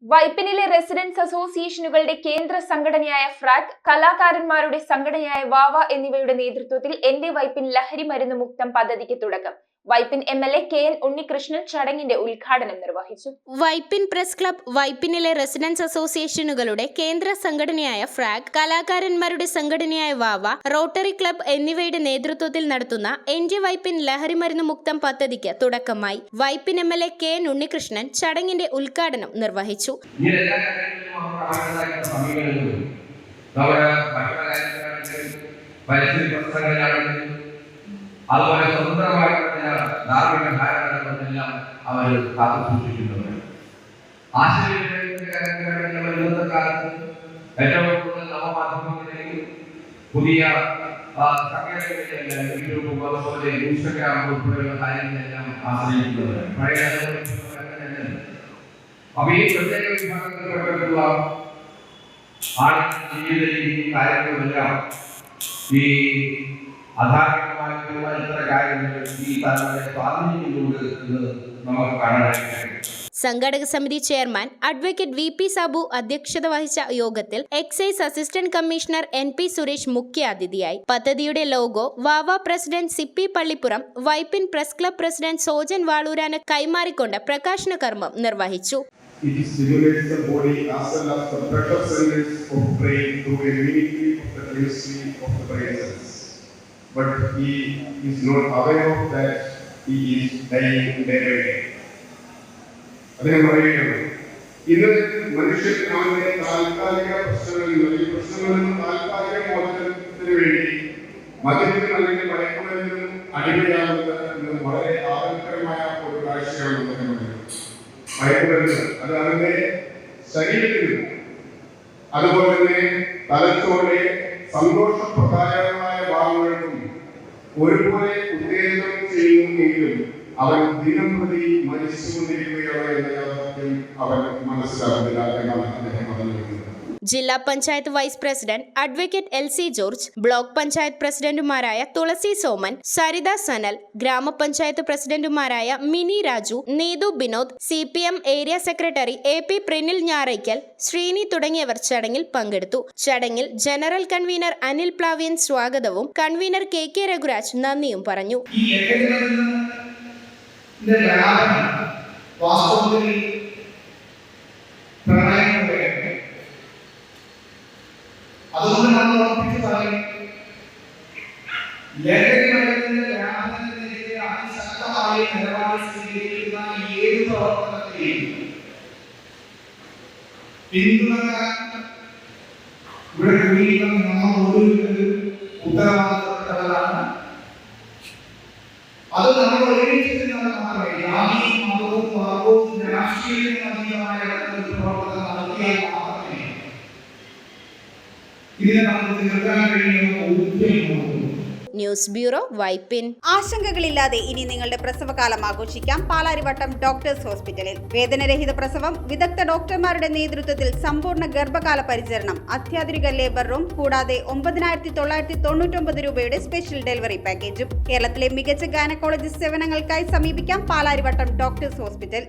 വൈപ്പിനിലെ residence അസോസിയേഷനുകളുടെ കേന്ദ്ര സംഘടനയായ ഫ്രാക്, കലാകാരന്മാരുടെ സംഘടനയായ വാവ എന്നിവയുടെ നേതൃത്വത്തിൽ എന്റെ വൈപ്പിൻ ലഹരി മരുന്ന് മുക്തം പദ്ധതിക്ക് തുടക്കം. Vypin MLA K N. ഉണ്ണികൃഷ്ണൻ ചടങ്ങിന്റെ ഉദ്ഘാടനം നിർവഹിച്ചു. വൈപ്പിൻ പ്രസ് ക്ലബ്, വൈപ്പിനിലെ റെസിഡൻസ് അസോസിയേഷനുകളുടെ കേന്ദ്ര സംഘടനയായ ഫ്രാക്, കലാകാരന്മാരുടെ സംഘടനയായ വാവ, റോട്ടറി ക്ലബ് എന്നിവയുടെ നേതൃത്വത്തിൽ നടത്തുന്ന എന്റെ വൈപ്പിൻ ലഹരി മരുന്ന് മുക്തം പദ്ധതിക്ക് തുടക്കമായി. Vypin MLA K N. ഉണ്ണികൃഷ്ണൻ ചടങ്ങിന്റെ ഉദ്ഘാടനം നിർവഹിച്ചു. അതുപോലെ സ്വതന്ത്രമായിട്ടുള്ള ധാർമ്മിക ധാരണകളെല്ലാം അവർ കാത്തു സൂക്ഷിക്കുന്നുണ്ട്. ആശയവിനിമയത്തിന്റെ ഇന്നത്തെ കാലത്ത് ഏറ്റവും കൂടുതൽ നവമാധ്യമങ്ങളിലേക്ക് പുതിയ സങ്കേതങ്ങളിലെല്ലാം യൂട്യൂബ്, അതുപോലെ ഇൻസ്റ്റഗ്രാം ഉൾപ്പെടെയുള്ള കാര്യങ്ങളെല്ലാം ആശ്രയിക്കുന്നത്. പഴയ അപ്പൊ ഈ പ്രത്യേക വിഭാഗത്തിൽപ്പെട്ടിട്ടുള്ള ആളുകളുടെ ജീവിത രീതി കാര്യങ്ങളുമെല്ലാം ഈ അധാർമികമായിട്ടുള്ള ഇത്തരം കാര്യങ്ങൾ ഈ തലമുറയെ സ്വാധീനിക്കുന്നുണ്ട് എന്ന് നമുക്ക് കാണാനായിട്ട്. സംഘടക സമിതി ചെയർമാൻ അഡ്വക്കേറ്റ് വി.പി. സാബു അധ്യക്ഷത വഹിച്ച യോഗത്തിൽ excise assistant commissioner N P. Suresh മുഖ്യാതിഥിയായി. പദ്ധതിയുടെ logo Vava president C P. Pallippuram, Vypin press club president Sojan വാളൂരാന് കൈമാറിക്കൊണ്ട് പ്രകാശന കർമ്മം നിർവഹിച്ചു. It stimulates the body as well as the pressure centers of brain through a mimicry of the chemistry of the brain cells. But he is not aware of that he is dying day by day. അദ്ദേഹം പറയുകയാണ്, ഇന്ന് മനുഷ്യൻ അവന്റെ താൽക്കാലിക പ്രശ്നങ്ങളിൽ താൽക്കാലിക മോചനത്തിന് വേണ്ടി മദ്യത്തിനും അല്ലെങ്കിൽ മയക്കുമരുന്നിനും അടിമയാകുന്നത് ഇന്ന് വളരെ ആരോഗ്യകരമായ ഒരു കാഴ്ചയാണ്. മയക്കുമരുന്ന് അത് അവന്റെ ശരീരത്തിനും അതുപോലെ തന്നെ തലച്ചോറിലെ സന്തോഷപ്രദായകമായ ഭാഗങ്ങൾക്കും ഒരുപോലെ ഉത്തേജനം ചെയ്യുന്നെങ്കിലും അവൻ ദിനം പ്രതി മരിച്ചുകൊണ്ടിരിക്കുകയാണ് എന്ന യാഥാർത്ഥ്യം അവൻ മനസ്സിലാക്കുന്നില്ല എന്നാണ് അദ്ദേഹം പറഞ്ഞിരിക്കുന്നത്. ജില്ലാ panchayat vice president advocate L C. George, block panchayat പ്രസിഡന്റുമാരായ തുളസി സോമൻ, സരിത സനൽ, ഗ്രാമപഞ്ചായത്ത് പ്രസിഡന്റുമാരായ Mini Raju, Neethu Binod, CPM area secretary A.P. Prinil Njarakkal, Sreeni തുടങ്ങിയവർ ചടങ്ങിൽ പങ്കെടുത്തു. ചടങ്ങിൽ ജനറൽ കൺവീനർ അനിൽ പ്ലാവിയൻ സ്വാഗതവും കൺവീനർ K.K. രഘുരാജ് നന്ദിയും പറഞ്ഞു. അതുകൊണ്ട് നമ്മൾ ഉറപ്പിച്ച് പറയും, ലഹരി മരുന്നിന്റെ വ്യാപനത്തിനെതിരെ അതിശക്തമായി നിലപാട് സ്വീകരിക്കുന്ന ഏത് പ്രവർത്തനത്തെയും പിന്തുണക്കാൻ ഇവിടെ കൂടിയിരുന്ന നമ്മൾ ഓരോരുത്തരും ഉത്തരവാദിത്തപ്പെട്ടവരാണ്. അത് നമ്മൾ ഒരുമിച്ച് മാത്രമേ ജാതിയും മതവും വർഗവും രാഷ്ട്രീയവും അതീതമായ പ്രവർത്തനം നടത്തിയാൽ മാത്രമേ ഇതിനെ നമുക്ക് തീർക്കാൻ കഴിയുന്ന. News bureau, Vypin. ആശങ്കകളില്ലാതെ ഇനി നിങ്ങളുടെ പ്രസവകാലം ആഘോഷിക്കാം പാലാരിവട്ടം ഡോക്ടേഴ്സ് ഹോസ്പിറ്റലിൽ. വേദനരഹിത പ്രസവം, വിദഗ്ധ ഡോക്ടർമാരുടെ നേതൃത്വത്തിൽ സമ്പൂർണ്ണ ഗർഭകാല പരിചരണം, അത്യാധുനിക ലേബർ റൂം, കൂടാതെ 9,999 രൂപയുടെ സ്പെഷ്യൽ ഡെലിവറി പാക്കേജും. കേരളത്തിലെ മികച്ച ഗൈനക്കോളജിസ്റ്റ് സേവനങ്ങൾക്കായി സമീപിക്കാം പാലാരിവട്ടം ഡോക്ടേഴ്സ് ഹോസ്പിറ്റൽ.